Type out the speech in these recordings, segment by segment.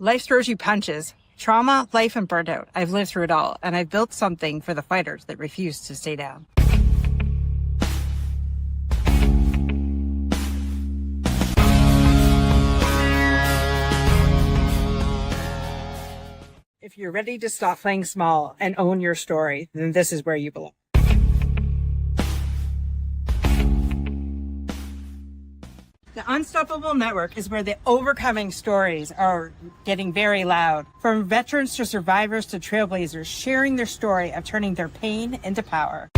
Life throws you punches. Trauma, life, and burnout. I've lived through it all, and I've built something for the fighters that refuse to stay down. If you're ready to stop playing small and own your story, then this is where you belong. The Unstoppable Network is where the overcoming stories are getting very loud. From veterans to survivors to trailblazers, sharing their story of turning their pain into power.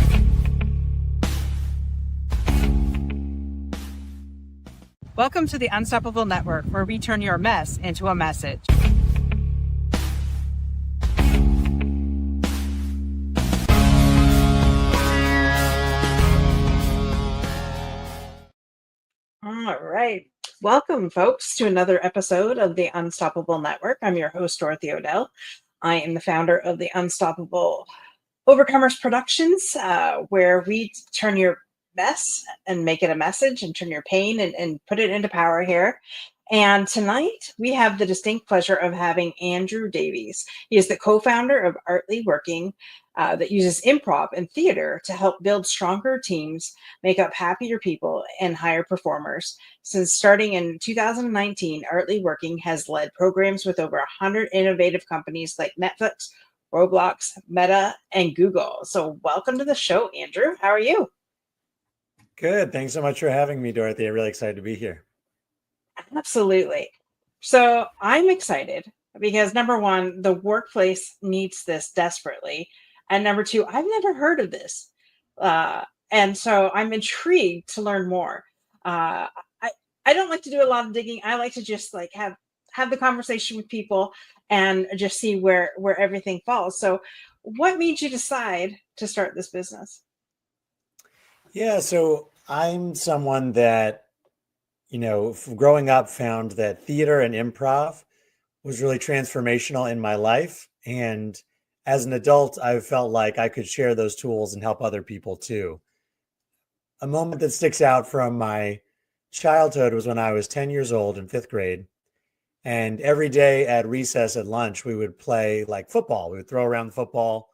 Welcome to the Unstoppable Network, where we turn your mess into a message. All right. Welcome, folks, to another episode of the Unstoppable Network. I'm your host, Dorothy O'Dell. I am the founder of the Unstoppable Overcomers Productions, where we turn your mess and make it a message and turn your pain and put it into power here. And tonight we have the distinct pleasure of having Andrew Davies. He is the co-founder of Artly Working, that uses improv and theater to help build stronger teams, make up happier people, and higher performers. Since starting in 2019, Artly Working has led programs with over 100 innovative companies like Netflix, Roblox, Meta, and Google. So welcome to the show, Andrew. How are you? Good. Thanks so much for having me, Dorothy. I'm really excited to be here. Absolutely. So I'm excited because number one, the workplace needs this desperately. And number two, I've never heard of this. And so I'm intrigued to learn more. I don't like to do a lot of digging. I like to just like have the conversation with people and just see where everything falls. So what made you decide to start this business? Yeah, so I'm someone that, growing up found that theater and improv was really transformational in my life. And as an adult, I felt like I could share those tools and help other people too. A moment that sticks out from my childhood was when I was 10 years old in fifth grade. And every day at recess at lunch, we would play like football. We would throw around the football,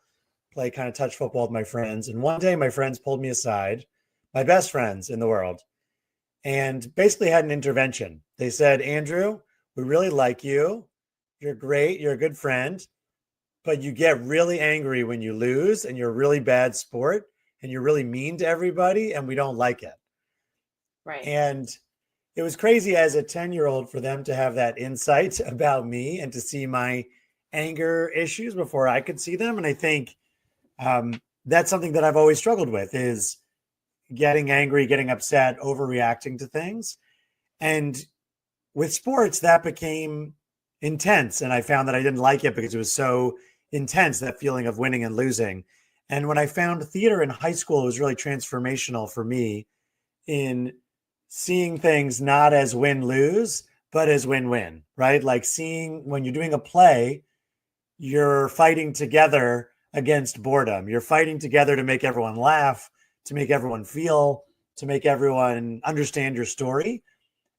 play kind of touch football with my friends. And one day my friends pulled me aside, my best friends in the world, and basically had an intervention. They said, Andrew, we really like you. You're great. You're a good friend, but you get really angry when you lose and you're a really bad sport and you're really mean to everybody and we don't like it. Right. And it was crazy as a 10-year-old for them to have that insight about me and to see my anger issues before I could see them. And I think that's something that I've always struggled with is getting angry, getting upset, overreacting to things. And with sports, that became intense. And I found that I didn't like it because it was so intense, that feeling of winning and losing. And when I found theater in high school, it was really transformational for me in seeing things not as win-lose, but as win-win, right? Like seeing when you're doing a play, you're fighting together against boredom. You're fighting together to make everyone laugh, to make everyone feel, to make everyone understand your story.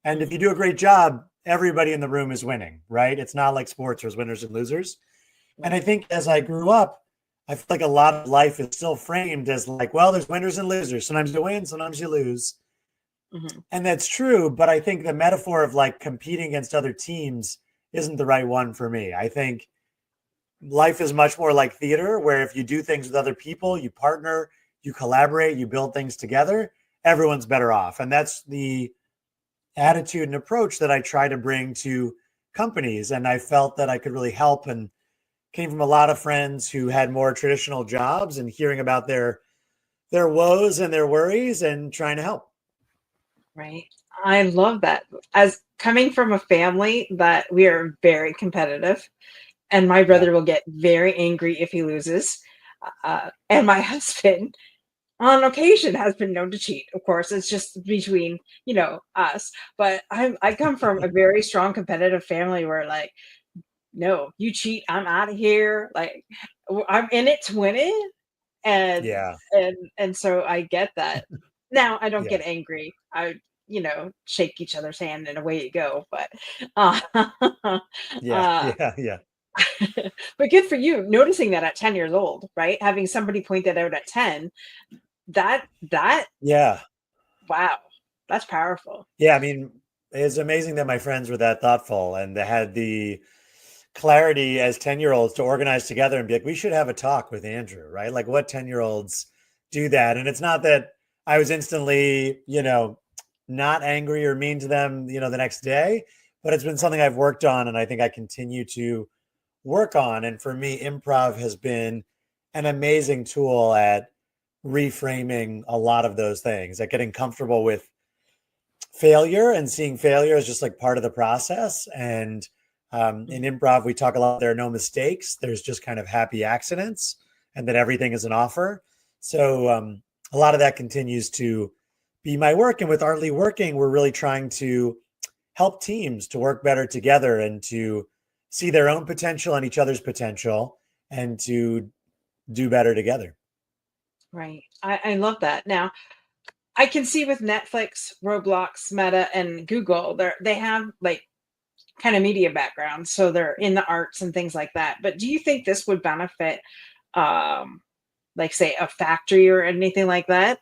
And if you do a great job, everybody in the room is winning, right? It's not like sports, there's winners and losers. And I think as I grew up, I feel like a lot of life is still framed as like, well, there's winners and losers. Sometimes you win, sometimes you lose. Mm-hmm. And that's true. But I think the metaphor of like competing against other teams isn't the right one for me. I think life is much more like theater, where if you do things with other people, you partner, you collaborate, you build things together, everyone's better off. And that's the attitude and approach that I try to bring to companies. And I felt that I could really help, and came from a lot of friends who had more traditional jobs and hearing about their woes and their worries and trying to help. Right. I love that. As coming from a family that we are very competitive, and my brother will get very angry if he loses. And my husband on occasion has been known to cheat. Of course, it's just between, us. But I come from a very strong competitive family where like, no, you cheat, I'm out of here. Like I'm in it to win it. And so I get that. Now I don't get angry. shake each other's hand and away you go. But uh, Yeah, uh, yeah, yeah. but good for you noticing that at 10 years old, right? Having somebody point that out at 10, that Yeah. wow, that's powerful. Yeah, I mean, it's amazing that my friends were that thoughtful and they had the clarity as 10-year-olds to organize together and be like, we should have a talk with Andrew, right? Like what 10-year-olds do that. And it's not that I was instantly, not angry or mean to them, the next day, but it's been something I've worked on and I think I continue to work on. And for me, improv has been an amazing tool at reframing a lot of those things, at getting comfortable with failure and seeing failure as just like part of the process. And in Mhm. improv, we talk a lot. There are no mistakes. There's just kind of happy accidents, and that everything is an offer. So a lot of that continues to be my work. And with Artly Working, we're really trying to help teams to work better together and to see their own potential and each other's potential and to do better together. Right. I love that. Now, I can see with Netflix, Roblox, Meta, and Google, they have like kind of media backgrounds, so they're in the arts and things like that. But do you think this would benefit, um, like say a factory or anything like that?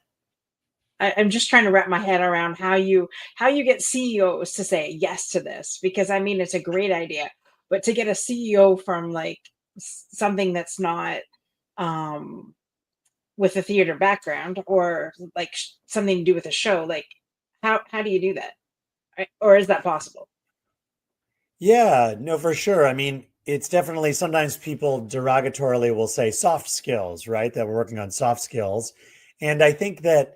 I'm just trying to wrap my head around how you get CEOs to say yes to this, because I mean it's a great idea, but to get a CEO from like something that's not um, with a theater background or like something to do with a show, like how do you do that? Or is that possible? Yeah, no, for sure. I mean, it's definitely sometimes people derogatorily will say soft skills, right? That we're working on soft skills. And I think that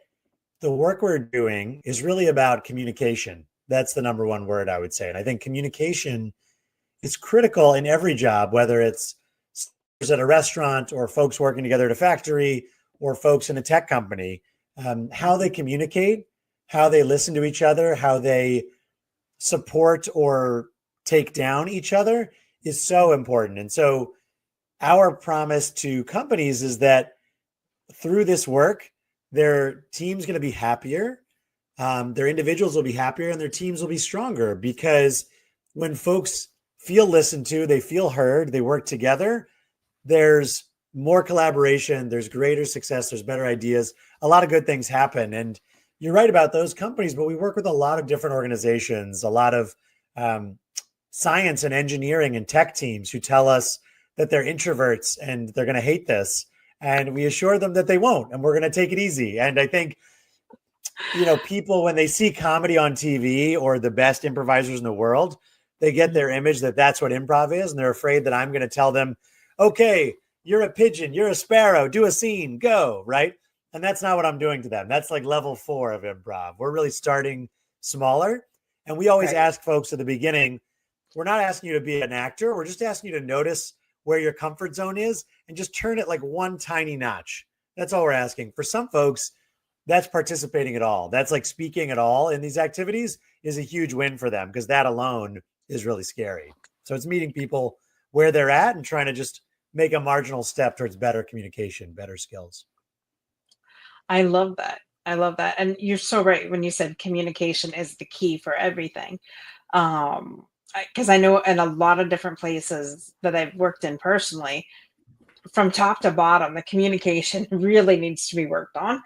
the work we're doing is really about communication. That's the number one word I would say. And I think communication is critical in every job, whether it's at a restaurant or folks working together at a factory or folks in a tech company. How they Mhm. communicate, how they listen to each other, how they support or take down each other is so important. And so, our promise to companies is that through this work, their team's going to be happier, their individuals will be happier, and their teams will be stronger because when folks feel listened to, they feel heard, they work together, there's more collaboration, there's greater success, there's better ideas, a lot of good things happen. And you're right about those companies, but we work with a lot of different organizations, a lot of um, science and engineering and tech teams who tell us that they're introverts and they're going to hate this. And we assure them that they won't, and we're going to take it easy. And I think, people, when they see comedy on TV or the best improvisers in the world, they get Mhm. their image that that's what improv is. And they're afraid that I'm going to tell them, okay, you're a pigeon, you're a sparrow, do a scene, go, right? And that's not what I'm doing to them. That's like level 4 of improv. We're really starting smaller. And we always Right. ask folks at the beginning, we're not asking you to be an actor. We're just asking you to notice where your comfort zone is and just turn it like one tiny notch. That's all we're asking. For some folks, that's participating at all. That's like speaking at all in these activities is a huge win for them because that alone is really scary. So it's meeting people where they're at and trying to just make a marginal step towards better communication, better skills. I love that. I love that. And you're so right when you said communication is the key for everything. Because I know in a lot of different places that I've worked in personally, from top to bottom, the communication really needs to be worked on.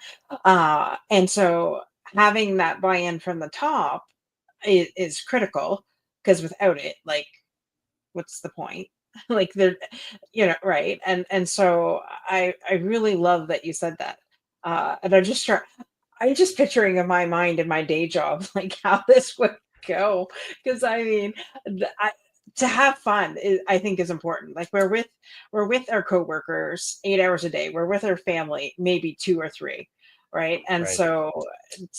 And so having that buy-in from the top is critical, because without it, like, what's the point? Like there, right? And so I really love that you said that. And I'm just picturing in my mind in my day job like how this would go, because I mean, to have fun I think is important. Like we're with our coworkers 8 hours a day. We're with our family maybe two or three, right? And Right. so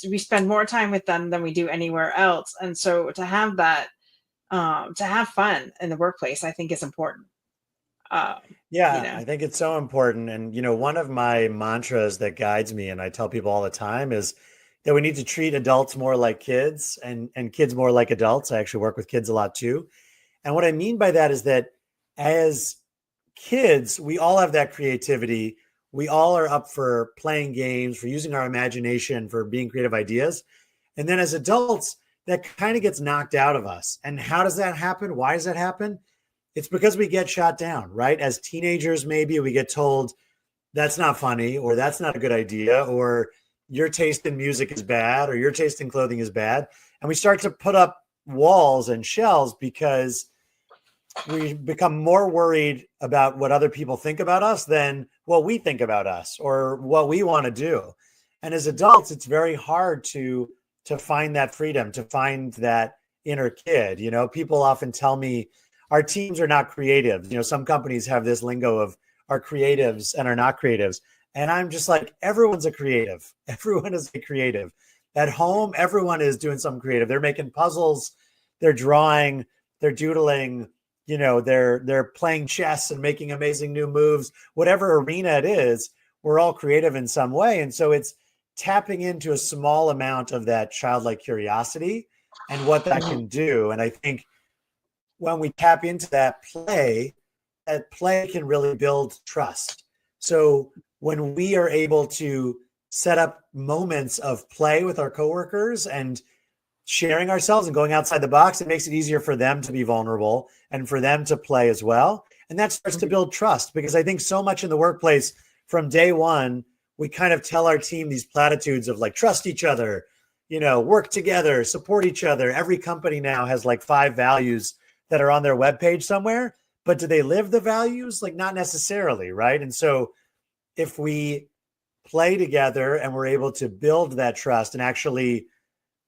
we spend more time with them than we do anywhere else. And so to have fun in the workplace, I think is important. Um, you Yeah, know, I think it's so important. And, one of my mantras that guides me, and I tell people all the time, is that we need to treat adults more like kids and kids more like adults. I actually work with kids a lot too. And what I mean by that is that as kids, we all have that creativity. We all are up for playing games, for using our imagination, for being creative ideas. And then as adults, that kind of gets knocked out of us. And how does that happen? Why does that happen? It's because we get shot down, right? As teenagers, maybe we get told that's not funny, or that's not a good idea, or your taste in music is bad, or your taste in clothing is bad. And we start to put up walls and shells because we become more worried about what other people think about us than what we think about us or what we want to do. And as adults, it's very hard to find that freedom, to find that inner kid. You know, people often tell me our teams are not creative. You know, some companies have this lingo of our creatives and are not creatives. And I'm just like, everyone's a creative. Everyone is a creative. At home, everyone is doing something creative. They're making puzzles, they're drawing, they're doodling, you know, they're playing chess and making amazing new moves. Whatever arena it is, we're all creative in some way. And so it's tapping into a small amount of that childlike curiosity and what that can do. And I think when we tap into that play can really build trust. So when we are able to set up moments of play with our coworkers and sharing ourselves and going outside the box, it makes it easier for them to be vulnerable and for them to play as well. And that starts to build trust, because I think so much in the workplace from day one, we kind of tell our team these platitudes of like, trust each other, you know, work together, support each other. Every company now has like 5 values that are on their webpage somewhere, but do they live the values? Like, not necessarily, right? And so if we play together and we're able to build that trust and actually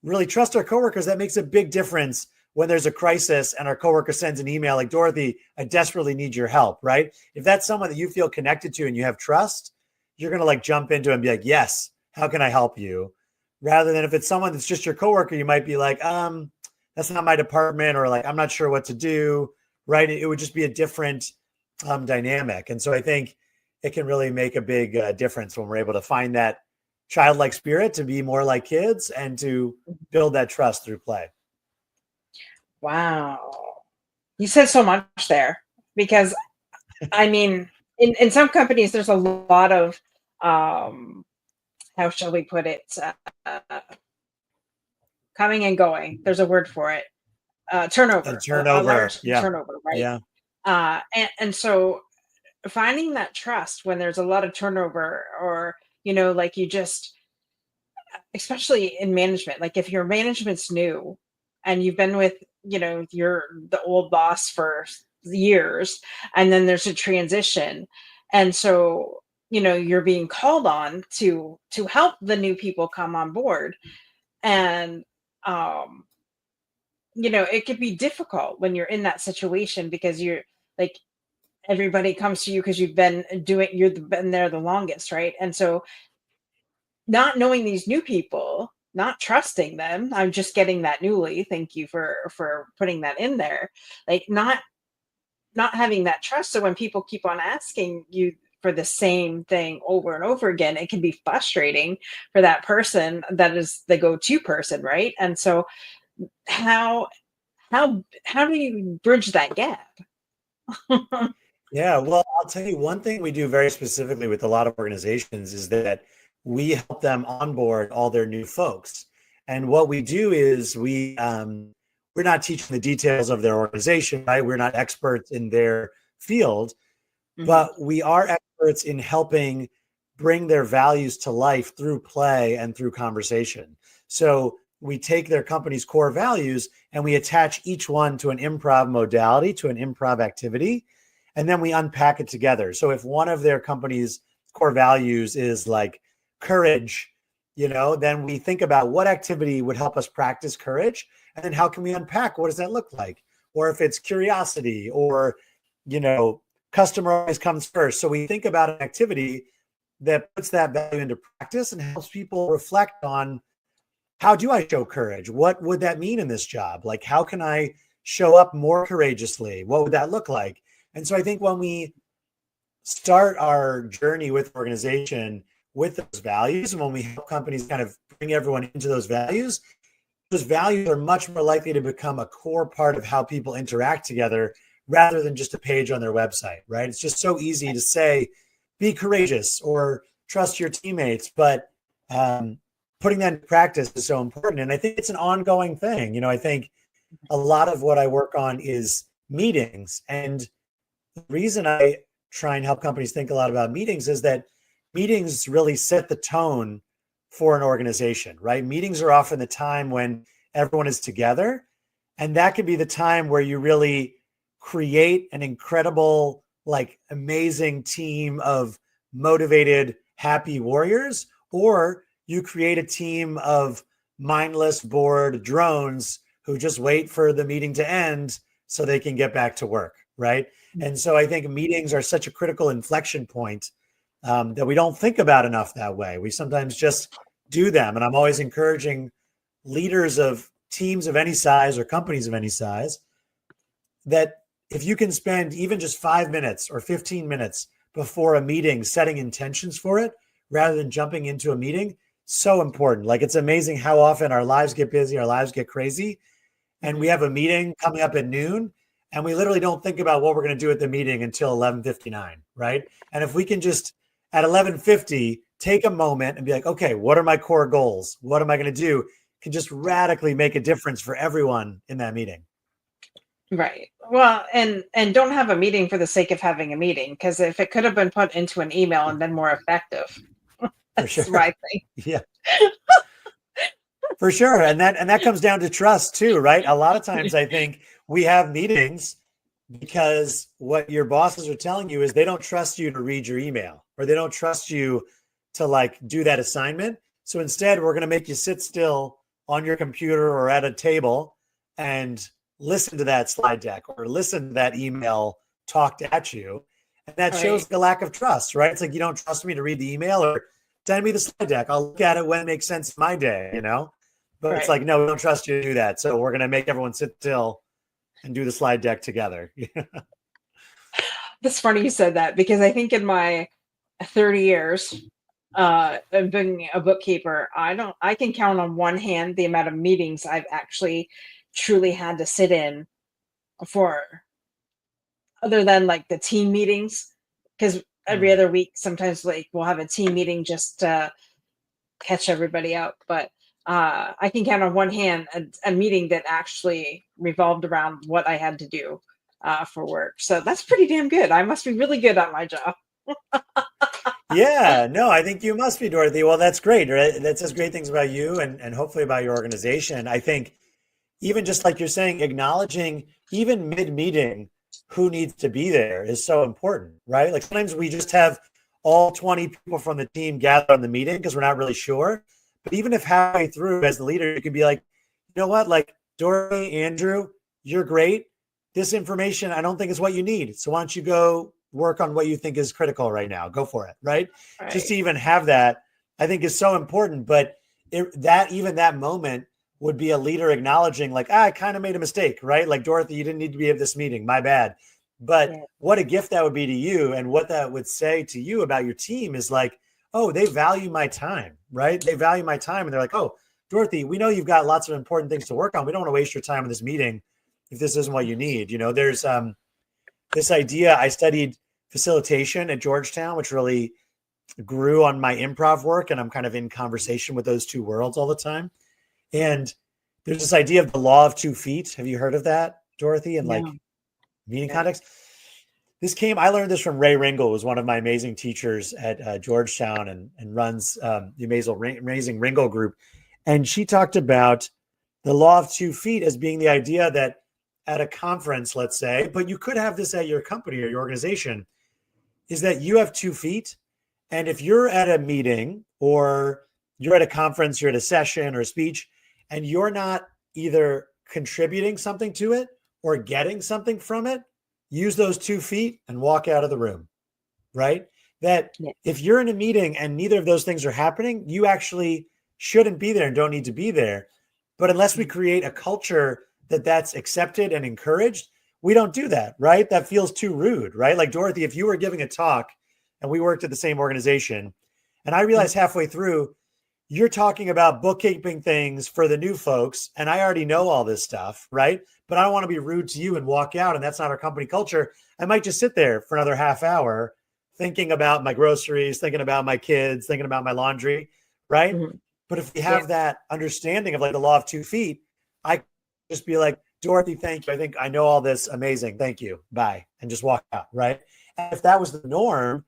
really trust our coworkers, that makes a big difference when there's a crisis and our coworker sends an email like, Dorothy, I desperately need your help, right? If that's someone that you feel connected to and you have trust, you're going to like jump into it and be like, yes, how can I help you? Rather than if it's someone that's just your coworker, you might be like, that's not my department, or like, I'm not sure what to do, right? It would just be a different dynamic. And so I think it can really make a big difference when we're able to find that childlike spirit, to be more like kids and to build that trust through play. Wow. You said so much there, because I mean, in some companies, there's a lot of, how shall we put it, coming and going. There's a word for it. Turnover. A large turnover, right? Yeah. And so finding that trust when there's a lot of turnover, or, you know, like you just, especially in management, like if your management's new and you've been with, you know, the old boss for years, and then there's a transition. And so, you know, you're being called on to help the new people come on board. And, you know, it could be difficult when you're in that situation, because you're like, everybody comes to you because you've been been there the longest, right? And so not knowing these new people, not trusting them, I'm just getting that newly, thank you for putting that in there, like not having that trust. So when people keep on asking you for the same thing over and over again, it can be frustrating for that person that is the go-to person, right? And so how how do you bridge that gap? Yeah, well, I'll tell you one thing we do very specifically with a lot of organizations is that we help them onboard all their new folks. And what we do is we're not teaching the details of their organization, right? We're not experts in their field, Mhm. but we are experts in helping bring their values to life through play and through conversation. So we take their company's core values and we attach each one to an improv modality, to an improv activity, and then we unpack it together. So if one of their company's core values is like courage, you know, then we think about what activity would help us practice courage, and then how can we unpack, what does that look like? Or if it's curiosity, or, you know, customer always comes first. So we think about an activity that puts that value into practice and helps people reflect on, how do I show courage? What would that mean in this job? Like, how can I show up more courageously? What would that look like? And so I think when we start our journey with organization with those values, and when we help companies kind of bring everyone into those values are much more likely to become a core part of how people interact together, rather than just a page on their website, right? It's just so easy to say, be courageous or trust your teammates. But putting that into practice is so important. And I think it's an ongoing thing. You know, I think a lot of what I work on is meetings. And the reason I try and help companies think a lot about meetings is that meetings really set the tone for an organization, right? Meetings are often the time when everyone is together. And that could be the time where you really create an incredible, like amazing team of motivated, happy warriors, or you create a team of mindless, bored drones who just wait for the meeting to end so they can get back to work, right? And so I think meetings are such a critical inflection point that we don't think about enough that way. We sometimes just do them. And I'm always encouraging leaders of teams of any size or companies of any size that if you can spend even just 5 minutes or 15 minutes before a meeting setting intentions for it, rather than jumping into a meeting, so important. Like, it's amazing how often our lives get busy, our lives get crazy, and we have a meeting coming up at noon, and we literally don't think about what we're going to do at the meeting until 11:59, right? And if we can just at 11:50 take a moment and be like, okay, what are my core goals? What am I going to do? Can just radically make a difference for everyone in that meeting. Right. Well, and don't have a meeting for the sake of having a meeting, because if it could have been put into an email and been more effective, For that's sure. my thing. Yeah. For sure. And that comes down to trust too, right? A lot of times I think we have meetings because what your bosses are telling you is they don't trust you to read your email, or they don't trust you to like do that assignment. So instead, we're going to make you sit still on your computer or at a table and listen to that slide deck or listen to that email talked at you. And that shows the lack of trust, right? It's like, you don't trust me to read the email or send me the slide deck. I'll look at it when it makes sense in my day, you know? But it's like, no, we don't trust you to do that. So we're going to make everyone sit still and do the slide deck together. That's funny you said that, because I think in my 30 years of being a bookkeeper, I can count on one hand the amount of meetings I've actually truly had to sit in for, other than like the team meetings, because every other week sometimes like we'll have a team meeting just to catch everybody up. But I can count on one hand a meeting that actually revolved around what I had to do for work. So that's pretty damn good. I must be really good at my job. Yeah, no, I think you must be, Dorothy. Well, that's great. Right? That says great things about you and hopefully about your organization. I think even just like you're saying, acknowledging even mid-meeting who needs to be there is so important, right? Like sometimes we just have all 20 people from the team gather on the meeting because we're not really sure. But even if halfway through as the leader, you can be like, you know what, like Dorothy, Andrew, you're great. This information, I don't think is what you need. So why don't you go work on what you think is critical right now? Go for it, right? Just to even have that, I think is so important. But that moment would be a leader acknowledging like, I kind of made a mistake, right? Like, Dorothy, you didn't need to be at this meeting. My bad. But what a gift that would be to you. And what that would say to you about your team is like, oh, they value my time, right? They value my time. And they're like, oh, Dorothy, we know you've got lots of important things to work on. We don't want to waste your time in this meeting if this isn't what you need. You know, there's this idea. I studied facilitation at Georgetown, which really grew on my improv work. And I'm kind of in conversation with those two worlds all the time. And there's this idea of the law of 2 feet. Have you heard of that, Dorothy? In like meeting context? I learned this from Ray Ringel, who was one of my amazing teachers at Georgetown and runs the amazing Ringel group. And she talked about the law of 2 feet as being the idea that at a conference, let's say, but you could have this at your company or your organization, is that you have 2 feet. And if you're at a meeting or you're at a conference, you're at a session or a speech, and you're not either contributing something to it or getting something from it, use those 2 feet and walk out of the room, right? That if you're in a meeting and neither of those things are happening, you actually shouldn't be there and don't need to be there. But unless we create a culture that's accepted and encouraged, we don't do that, right? That feels too rude, right? Like, Dorothy, if you were giving a talk and we worked at the same organization, and I realized halfway through, you're talking about bookkeeping things for the new folks, and I already know all this stuff, right? But I don't want to be rude to you and walk out, and that's not our company culture. I might just sit there for another half hour thinking about my groceries, thinking about my kids, thinking about my laundry, right? But if we have that understanding of like the law of 2 feet, I could just be like, Dorothy, thank you. I think I know all this. Amazing. Thank you. Bye. And just walk out. Right. And if that was the norm,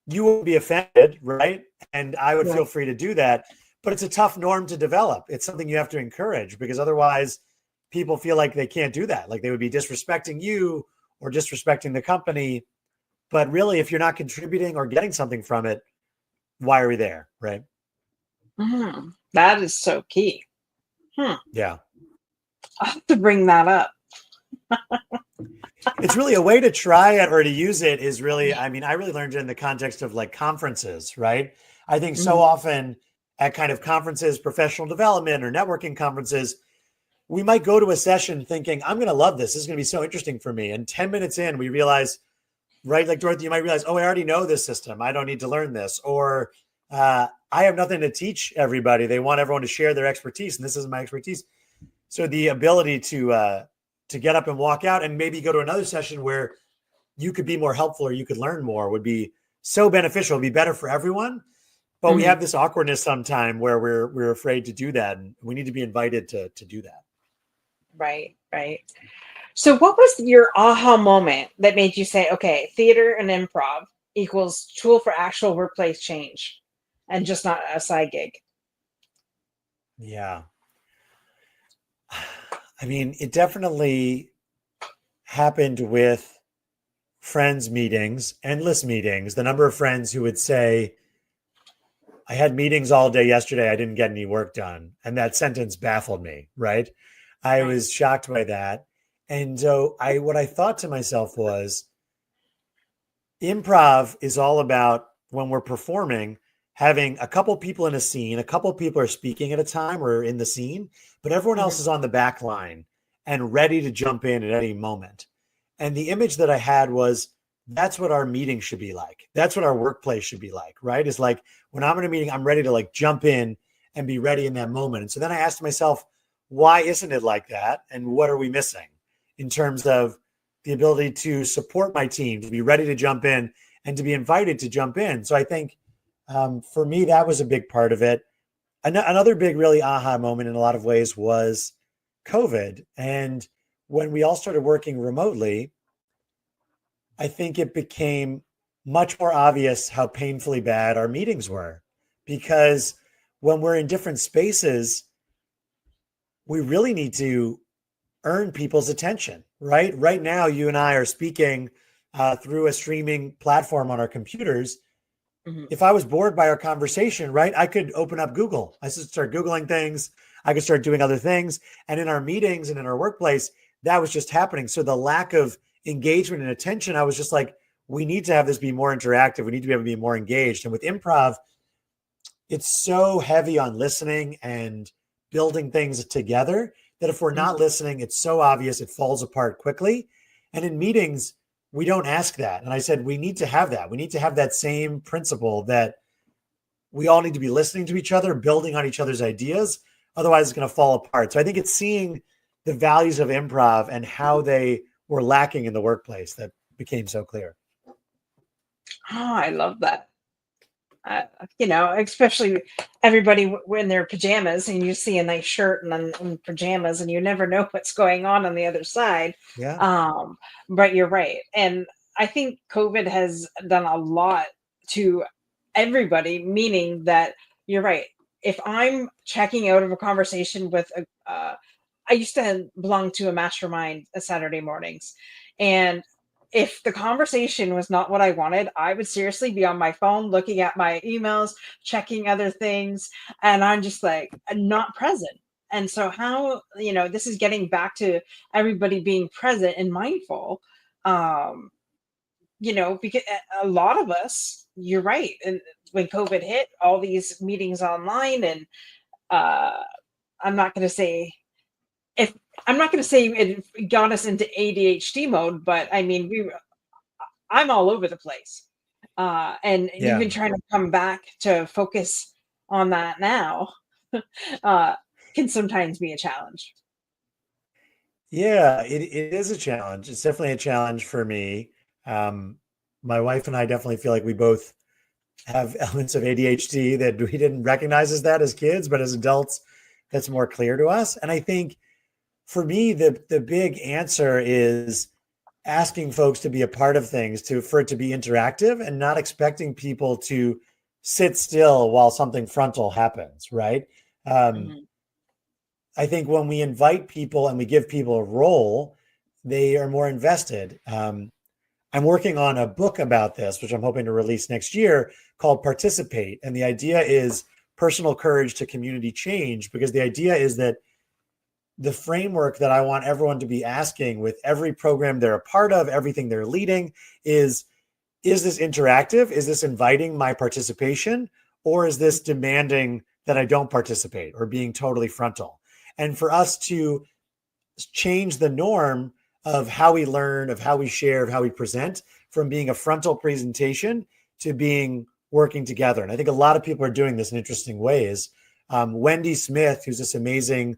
you would be offended. Right. And I would feel free to do that. But it's a tough norm to develop. It's something you have to encourage, because otherwise people feel like they can't do that. Like they would be disrespecting you or disrespecting the company. But really, if you're not contributing or getting something from it, why are we there? Right. That is so key. Yeah. I'll have to bring that up. It's really a way to try it or to use it is really, I mean, I really learned it in the context of like conferences, right? I think so often at kind of conferences, professional development or networking conferences, we might go to a session thinking, I'm going to love this. This is going to be so interesting for me. And 10 minutes in, we realize, right? Like Dorothy, you might realize, oh, I already know this system. I don't need to learn this. Or I have nothing to teach everybody. They want everyone to share their expertise, and this isn't my expertise. So the ability to get up and walk out and maybe go to another session where you could be more helpful or you could learn more would be so beneficial. It'd be better for everyone. But we have this awkwardness sometime where we're afraid to do that, and we need to be invited to do that. Right. So what was your aha moment that made you say, okay, theater and improv equals tool for actual workplace change and just not a side gig? Yeah. I mean, it definitely happened with friends meetings, endless meetings. The number of friends who would say, I had meetings all day yesterday. I didn't get any work done. And that sentence baffled me, right? I was shocked by that. And so what I thought to myself was, improv is all about, when we're performing, having a couple people in a scene, a couple people are speaking at a time or in the scene, but everyone else is on the back line and ready to jump in at any moment. And the image that I had was, that's what our meeting should be like. That's what our workplace should be like, right? It's like, when I'm in a meeting, I'm ready to like jump in and be ready in that moment. And so then I asked myself, why isn't it like that? And what are we missing in terms of the ability to support my team, to be ready to jump in and to be invited to jump in? So I think for me, that was a big part of it. Another big, really aha moment in a lot of ways was COVID. And when we all started working remotely, I think it became much more obvious how painfully bad our meetings were, because when we're in different spaces, we really need to earn people's attention, right? Right now, you and I are speaking through a streaming platform on our computers. If I was bored by our conversation, right, I could open up Google. I could start Googling things. I could start doing other things. And in our meetings and in our workplace, that was just happening. So the lack of engagement and attention, I was just like, we need to have this be more interactive. We need to be able to be more engaged. And with improv, it's so heavy on listening and building things together that if we're not listening, it's so obvious it falls apart quickly. And in meetings, we don't ask that. And I said, we need to have that. We need to have that same principle that we all need to be listening to each other, building on each other's ideas. Otherwise, it's going to fall apart. So I think it's seeing the values of improv and how they were lacking in the workplace that became so clear. Oh, I love that. Especially everybody in their pajamas, and you see a nice shirt and pajamas, and you never know what's going on the other side. Yeah. But you're right. And I think COVID has done a lot to everybody, meaning that you're right. If I'm checking out of a conversation with I used to belong to a mastermind Saturday mornings, and if the conversation was not what I wanted, I would seriously be on my phone looking at my emails, checking other things, and I'm just like not present. And so how, this is getting back to everybody being present and mindful. Because a lot of us, you're right. And when COVID hit, all these meetings online, and uh I'm not going to say if I'm not going to say it got us into ADHD mode, but I mean, I'm all over the place. And Yeah. even trying to come back to focus on that now can sometimes be a challenge. Yeah, it is a challenge. It's definitely a challenge for me. My wife and I definitely feel like we both have elements of ADHD that we didn't recognize as that as kids, but as adults, that's more clear to us. And I think for me, the big answer is asking folks to be a part of things, for it to be interactive, and not expecting people to sit still while something frontal happens, right? Um, Mhm. I think when we invite people and we give people a role, they are more invested. I'm working on a book about this, which I'm hoping to release next year, called Participate. And the idea is personal courage to community change, because the idea is that the framework that I want everyone to be asking with every program they're a part of, everything they're leading, is this interactive? Is this inviting my participation? Or is this demanding that I don't participate or being totally frontal? And for us to change the norm of how we learn, of how we share, of how we present, from being a frontal presentation to being working together. And I think a lot of people are doing this in interesting ways. Wendy Smith, who's this amazing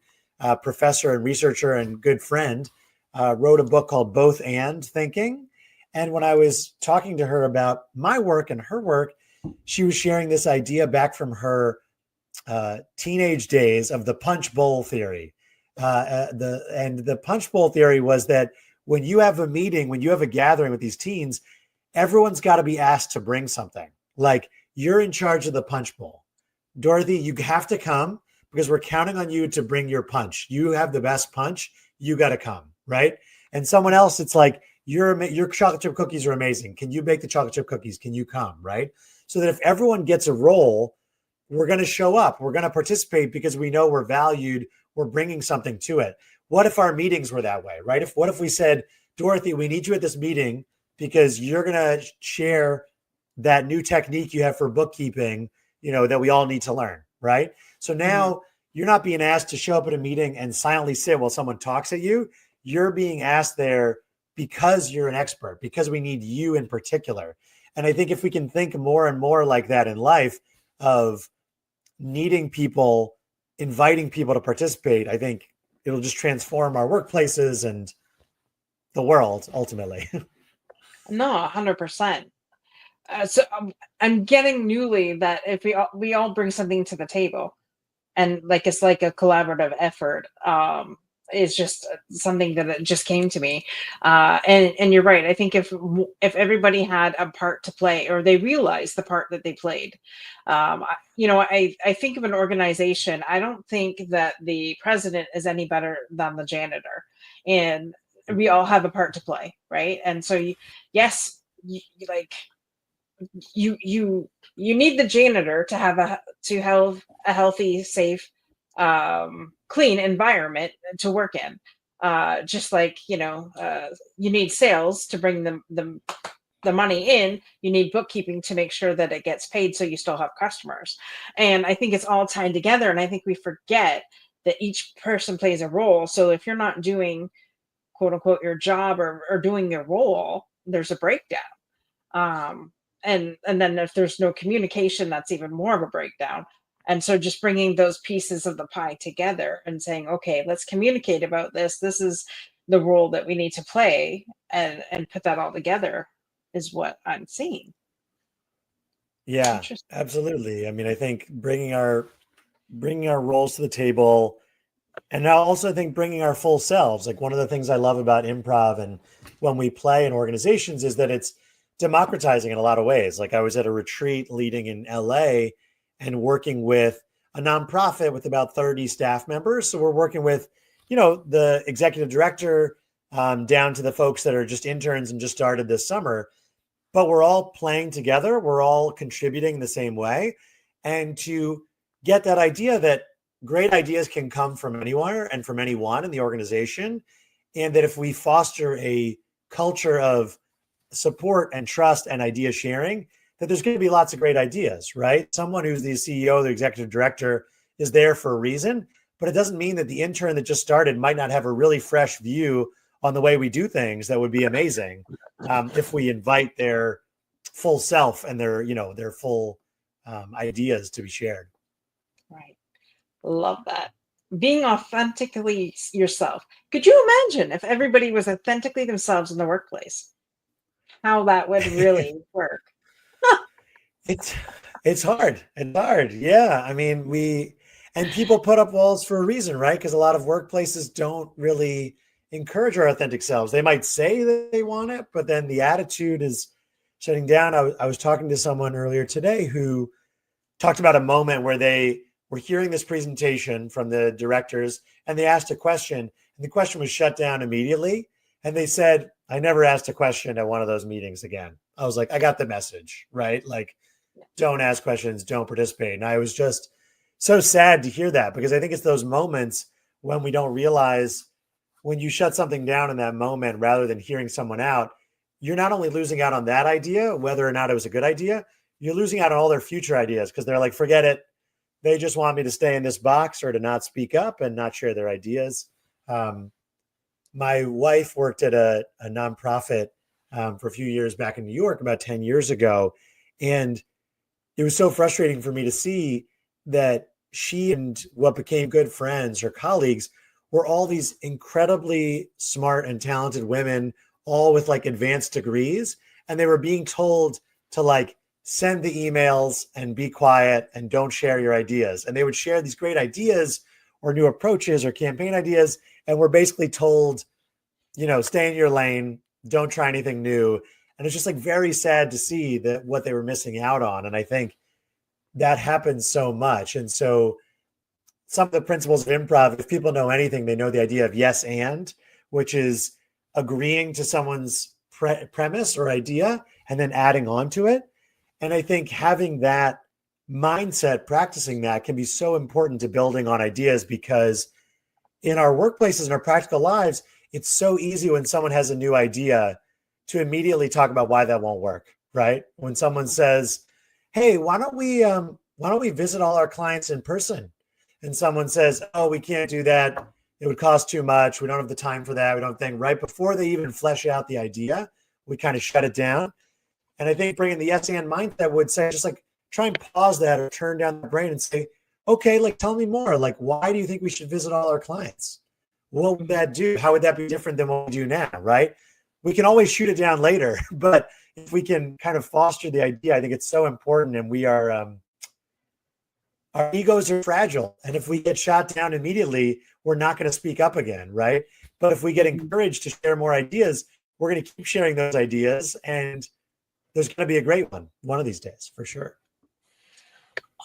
professor and researcher and good friend, wrote a book called Both and Thinking. And when I was talking to her about my work and her work, she was sharing this idea back from her teenage days of the punch bowl theory. The punch bowl theory was that when you have a meeting, when you have a gathering with these teens, everyone's got to be asked to bring something. Like, you're in charge of the punch bowl. Dorothy, you have to come because we're counting on you to bring your punch. You have the best punch. You got to come, right? And someone else, it's like, your chocolate chip cookies are amazing. Can you bake the chocolate chip cookies? Can you come, right? So that if everyone gets a role, we're going to show up. We're going to participate because we know we're valued. We're bringing something to it. What if our meetings were that way, right? What if we said, Dorothy, we need you at this meeting because you're going to share that new technique you have for bookkeeping, that we all need to learn, right? So now you're not being asked to show up at a meeting and silently sit while someone talks at you. You're being asked there because you're an expert, because we need you in particular. And I think if we can think more and more like that in life, of needing people, inviting people to participate, I think it'll just transform our workplaces and the world ultimately. No, 100%. I'm getting newly that if we all bring something to the table, and like it's like a collaborative effort. Is just something that it just came to me, and you're right. I think if everybody had a part to play, or they realized the part that they played, I think of an organization. I don't think that the president is any better than the janitor, and we all have a part to play, right? And so, yes, like you need the janitor to have a healthy, safe, clean environment to work in. Just like you need sales to bring the money in. You need bookkeeping to make sure that it gets paid, so you still have customers. And I think it's all tied together. And I think we forget that each person plays a role. So if you're not doing, quote unquote, your job, or doing your role, there's a breakdown. um and then if there's no communication, that's even more of a breakdown. And so just bringing those pieces of the pie together and saying, okay, let's communicate about this is the role that we need to play, and put that all together, is what I'm seeing. Yeah, Interesting. absolutely. I mean, I think bringing our roles to the table, and I also think bringing our full selves. Like, one of the things I love about improv and when we play in organizations is that it's democratizing in a lot of ways. Like, I was at a retreat leading in LA and working with a nonprofit with about 30 staff members. So we're working with, the executive director, down to the folks that are just interns and just started this summer, but we're all playing together. We're all contributing the same way. And to get that idea that great ideas can come from anywhere and from anyone in the organization. And that if we foster a culture of support and trust and idea sharing, that there's going to be lots of great ideas, right? Someone who's the CEO, the executive director, is there for a reason, but it doesn't mean that the intern that just started might not have a really fresh view on the way we do things that would be amazing, if we invite their full self and their full ideas to be shared. Right. Love that. Being authentically yourself. Could you imagine if everybody was authentically themselves in the workplace? How that would really work. It's it's hard. It's hard. Yeah. I mean, and people put up walls for a reason, right? Because a lot of workplaces don't really encourage our authentic selves. They might say that they want it, but then the attitude is shutting down. I was talking to someone earlier today who talked about a moment where they were hearing this presentation from the directors and they asked a question, and the question was shut down immediately. And they said, I never asked a question at one of those meetings again. I was like, I got the message, right? Like, don't ask questions, don't participate. And I was just so sad to hear that, because I think it's those moments when we don't realize, when you shut something down in that moment rather than hearing someone out, you're not only losing out on that idea, whether or not it was a good idea, you're losing out on all their future ideas, because they're like, forget it. They just want me to stay in this box or to not speak up and not share their ideas. My wife worked at a nonprofit for a few years back in New York, about 10 years ago. And it was so frustrating for me to see that she and what became good friends, her colleagues, were all these incredibly smart and talented women, all with like advanced degrees. And they were being told to like send the emails and be quiet and don't share your ideas. And they would share these great ideas or new approaches or campaign ideas. And we're basically told, stay in your lane, don't try anything new. And it's just like very sad to see that what they were missing out on. And I think that happens so much. And so some of the principles of improv, if people know anything, they know the idea of yes and, which is agreeing to someone's premise or idea and then adding on to it. And I think having that mindset, practicing that, can be so important to building on ideas, because in our workplaces and our practical lives, it's so easy when someone has a new idea to immediately talk about why that won't work, right? When someone says, hey, why don't we visit all our clients in person? And someone says, oh, we can't do that. It would cost too much. We don't have the time for that. We don't think, right before they even flesh out the idea, we kind of shut it down. And I think bringing the yes and mindset would say, just like try and pause that or turn down the brain and say, okay, like tell me more. Like, why do you think we should visit all our clients? What would that do? How would that be different than what we do now, right? We can always shoot it down later, but if we can kind of foster the idea, I think it's so important. And we are, our egos are fragile. And if we get shot down immediately, we're not going to speak up again, right? But if we get encouraged to share more ideas, we're going to keep sharing those ideas. And there's going to be a great one of these days, for sure.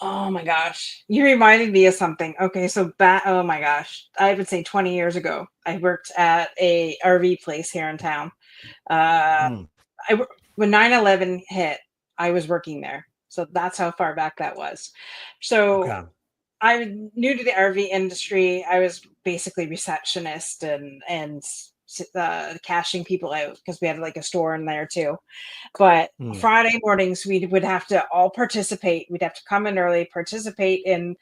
Oh my gosh. You reminded me of something. Okay, so oh my gosh. I would say 20 years ago, I worked at a RV place here in town. When 9/11 hit, I was working there. So that's how far back that was. So Okay. I'm new to the RV industry. I was basically receptionist and cashing people out, because we had like a store in there too. But Friday mornings, we would have to all participate. We'd have to come in early, participate in,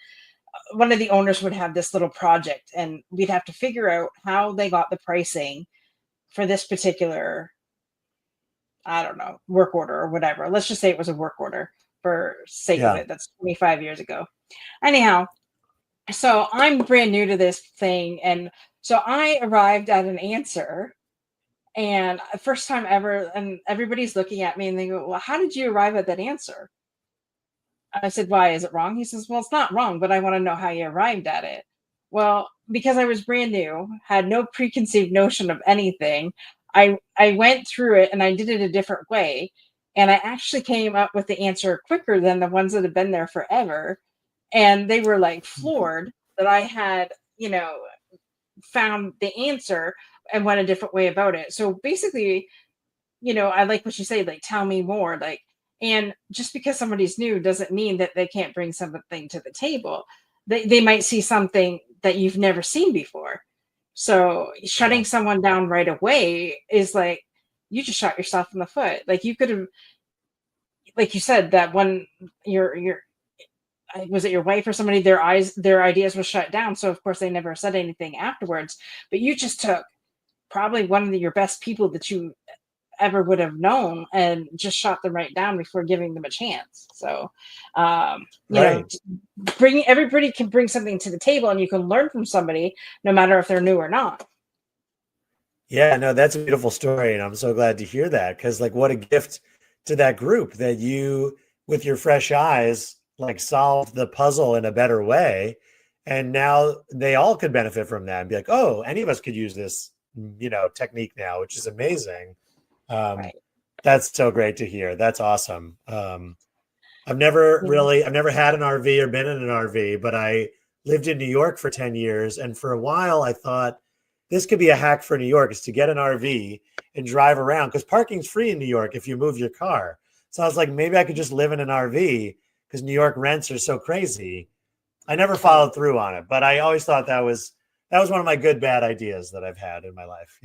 one of the owners would have this little project, and we'd have to figure out how they got the pricing for this particular, I don't know, work order or whatever. Let's just say it was a work order for sake of it. That's 25 years ago. Anyhow, so I'm brand new to this thing. And so I arrived at an answer, and first time ever, and everybody's looking at me and they go, well, how did you arrive at that answer? I said, why, is it wrong? He says, well, it's not wrong, but I want to know how you arrived at it. Well, because I was brand new, had no preconceived notion of anything, I went through it and I did it a different way. And I actually came up with the answer quicker than the ones that have been there forever. And they were like floored that I had, found the answer and went a different way about it. So basically, I like what you say, like, tell me more. Like, and just because somebody's new doesn't mean that they can't bring something to the table. They might see something that you've never seen before. So shutting someone down right away is like, you just shot yourself in the foot. Like, you could have, like you said, that one, your was it your wife or somebody, their ideas were shut down. So of course they never said anything afterwards, but you just took probably one of your best people that you ever would have known and just shot them right down before giving them a chance. So, everybody can bring something to the table, and you can learn from somebody no matter if they're new or not. Yeah, no, that's a beautiful story. And I'm so glad to hear that, because like what a gift to that group that you with your fresh eyes, like solve the puzzle in a better way. And now they all could benefit from that and be like, oh, any of us could use this, technique now, which is amazing. Um, Right. that's so great to hear. That's awesome. Yeah. I've never had an RV or been in an RV, but I lived in New York for 10 years. And for a while, I thought this could be a hack for New York is to get an RV and drive around because parking's free in New York if you move your car. So I was like, maybe I could just live in an RV because New York rents are so crazy. I never followed Totally. through on it, but I always thought that was one of my good bad ideas that I've had in my life.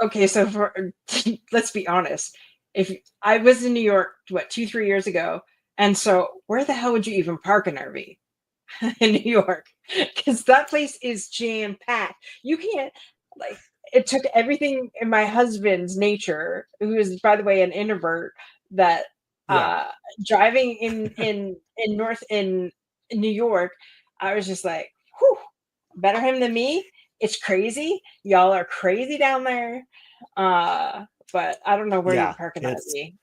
Okay, so let's be honest. If I was in New York, what, 2, 3 years ago, and so where the hell would you even park an RV in New York? Because that place is jam packed. You can't like. It took everything in my husband's nature, who is, by the way, an introvert, that Yeah. uh driving in North in New York, I was just like, whew, better him than me. It's crazy. Y'all are crazy down there. Uh, but I don't know where you Yeah. park an It's RV.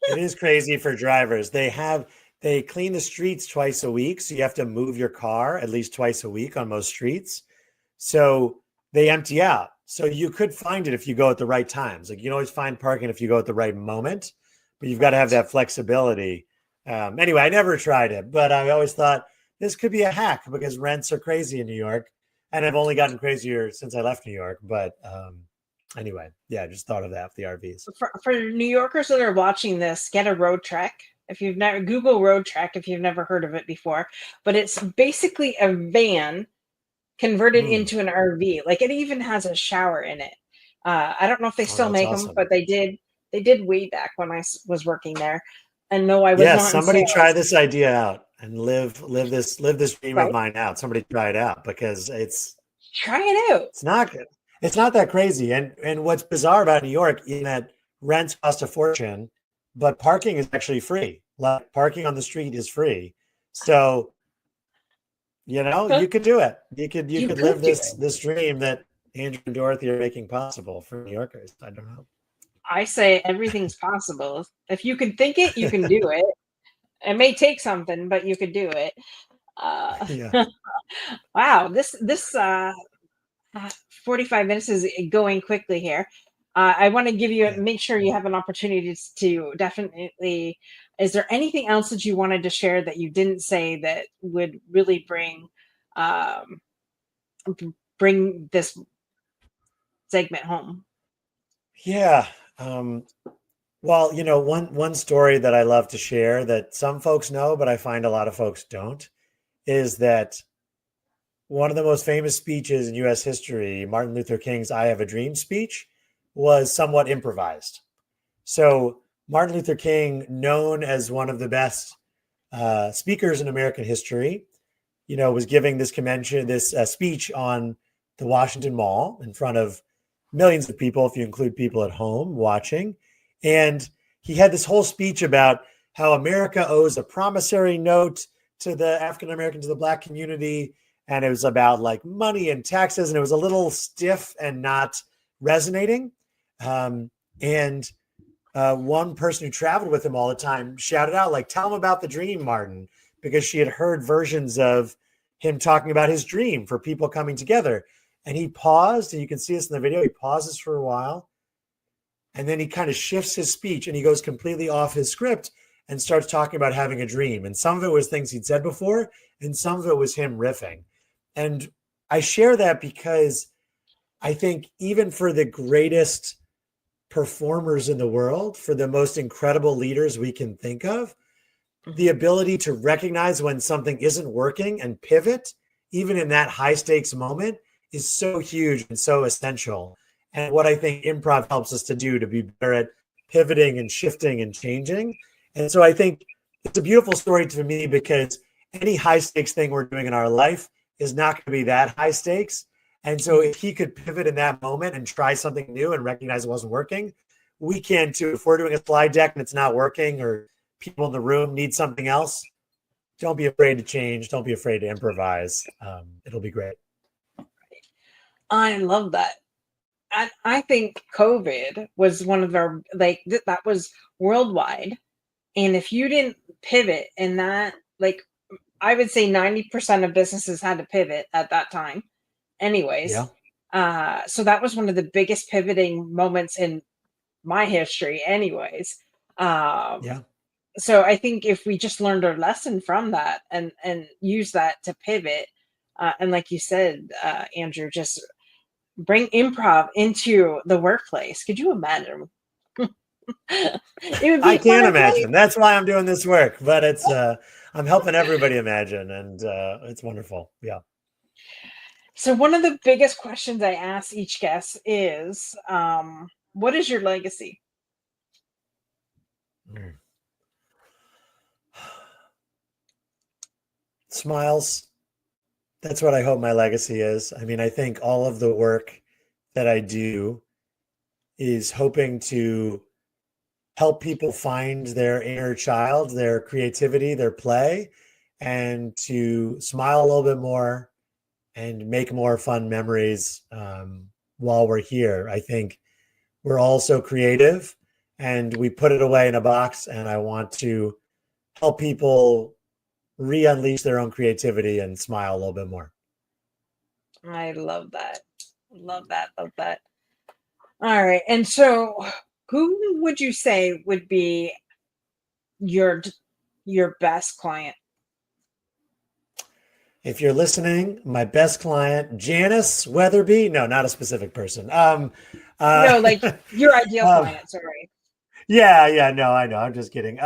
It is crazy for drivers. They clean the streets twice a week, so you have to move your car at least twice a week on most streets. So they empty out. So you could find it if you go at the right times. Like you can always find parking if you go at the right moment, but you've got to have Right. that flexibility. Anyway, I never tried it, but I always thought this could be a hack because rents are crazy in New York, and I've only gotten crazier since I left New York. But anyway, yeah, I just thought of that with the RVs. For New Yorkers that are watching this, get a road trek. If you've never Google road trek, if you've never heard of it before, but it's basically a van converted Mm. into an RV. Like it even has a shower in it. I don't know if they Oh, still that's make them, awesome. but they did. They did way back when was working there. And no, I was Yes, not in somebody try sales. this idea out and live this dream of Right? mine out. Somebody try it out because Try it out. it's not it's not that crazy. And what's bizarre about New York in that rents cost a fortune, but parking is actually free. Like parking on the street is free. So, you could do it. You You could could live do this it. this dream that Andrew and Dorothy are making possible for New Yorkers. I don't I say everything's possible. If you can think it, you can do it. It may take something, but you could do it. Uh, Yeah. wow, this 45 minutes is going quickly here. I want to give you Yeah. make sure you have an opportunity to definitely. Is there anything else that you wanted to share that you didn't say that would really um, bring this segment home? Yeah. Well, one story that I love to share that some folks know, but I find a lot of folks don't, is that one of the most famous speeches in US history, Martin Luther King's I Have a Dream speech, was somewhat improvised. So, Martin Luther King, known as one of the best speakers in American history, was giving this convention, this speech on the Washington Mall in front of millions of people, if you include people at home watching. And he had this whole speech about how America owes a promissory note to the African American, to the Black community. And it was about like money and taxes. And it was a little stiff and not resonating. And one person who traveled with him all the time shouted out, like, tell him about the dream, Martin, because she had heard versions of him talking about his dream for people coming together. And he paused, and you can see this in the video. He pauses for a while, and then he kind of shifts his speech and he goes completely off his script and starts talking about having a dream. And some of it was things he'd said before, and some of it was him riffing. And I share that because I think even for the greatest performers in the world, for the most incredible leaders we can think of, the Mhm. ability to recognize when something isn't working and pivot, even in that high stakes moment, is so huge and so essential. And what I think improv helps us to do to be better at pivoting and shifting and changing. And so I think it's a beautiful story to me because any high stakes thing we're doing in our life is not going to be that high stakes. And so Mhm. if he could pivot in that moment and try something new and recognize it wasn't working, we can too. If we're doing a slide deck and it's not working, or people in the room need something else, don't be afraid to change. Don't be afraid to improvise. It'll be great. I love that. I think COVID was one of our that was worldwide. And if you didn't pivot in that, like I would say 90% of businesses had to pivot at that time anyways. Yeah. So that was one of the biggest pivoting moments in my history anyways. Um, Yeah. so I think if we just learned our lesson from that and use that to pivot, and like you said, Andrew, just bring improv into the workplace. Could you imagine? It would I be fun can as life. imagine. That's why I'm doing this work, but it's I'm helping everybody imagine, and it's wonderful. Yeah. So one of the biggest questions I ask each guest is, what is your legacy? Mm. Smiles. That's what I hope my legacy is. I mean, I think all of the work that I do is hoping to help people find their inner child, their creativity, their play, and to smile a little bit more and make more fun memories while we're here. I think we're all so creative and we put it away in a box, and I want to help people re-unleash their own creativity and smile a little bit more. I love that. Love that. Love that. All right. And so who would you say would be your your best client? If you're listening, my best client, Janice Weatherby. No, not a specific person. Uh, No, like your ideal um, client, sorry. yeah, no, I know. I'm just kidding.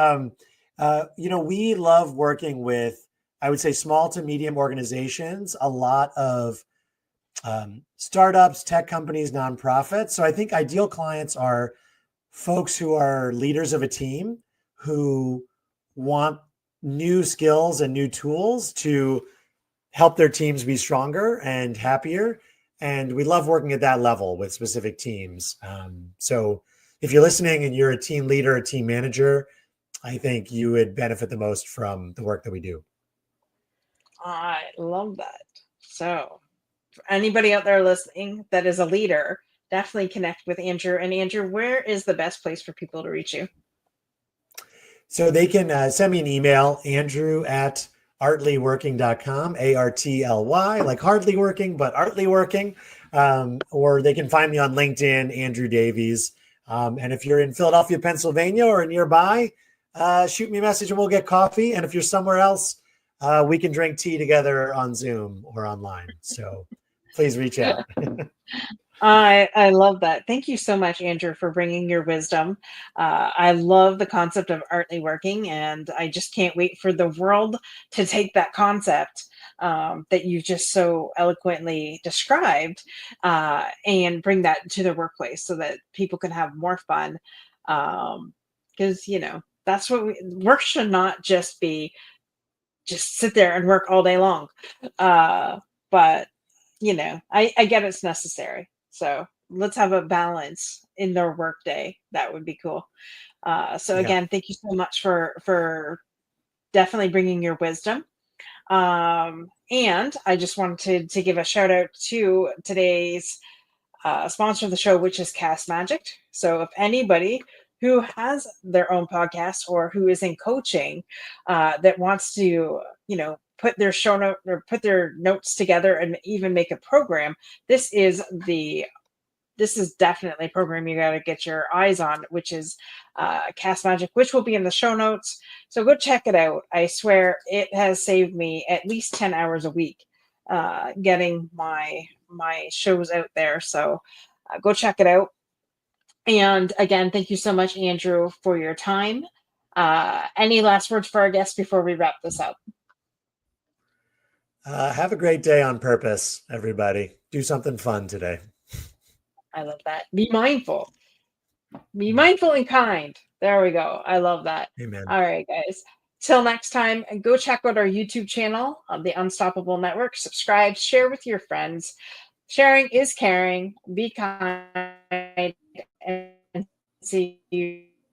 We love working with, I would say, small to medium organizations, a lot of startups, tech companies, nonprofits. So I think ideal clients are folks who are leaders of a team who want new skills and new tools to help their teams be stronger and happier. And we love working at that level with specific teams. So if you're listening and you're a team leader, a team manager, I think you would benefit the most from the work that we do. I love that. So for anybody out there listening that is a leader, definitely connect with Andrew. And Andrew, where is the best place for people to reach you? So they can send me an email, Andrew at artlyworking.com, ARTLY, like hardly working, but artly working. Or they can find me on LinkedIn, Andrew Davies. And if you're in Philadelphia, Pennsylvania or nearby, shoot me a message and we'll get coffee. And if you're somewhere else, we can drink tea together on Zoom or online. So please reach out. I love that. Thank you so much, Andrew, for bringing your wisdom. I love the concept of artly working, and I just can't wait for the world to take that concept that you've just so eloquently described and bring that to the workplace so that people can have more fun. Because that's what work should not just be just sit there and work all day long. But I get it's necessary. So let's have a balance in their workday. That would be cool. So Yeah. again, thank you so much for definitely bringing your wisdom. And I just wanted to give a shout out to today's sponsor of the show, which is Cast Magic. So if anybody who has their own podcast or who is in coaching that wants to, put their show note or put their notes together and even make a program, this is definitely a program you got to get your eyes on, which is Cast Magic, which will be in the show notes. So go check it out. I swear it has saved me at least 10 hours a week getting my shows out there. So go check it out. And again, thank you so much, Andrew, for your time. Any last words for our guests before we wrap this up? Have a great day on purpose, everybody. Do something fun today. I love that. Be mindful. Be mindful and kind. There we go. I love that. Amen. All right, guys. Till next time, go check out our YouTube channel on the Unstoppable Network. Subscribe, share with your friends. Sharing is caring. Be kind, and see you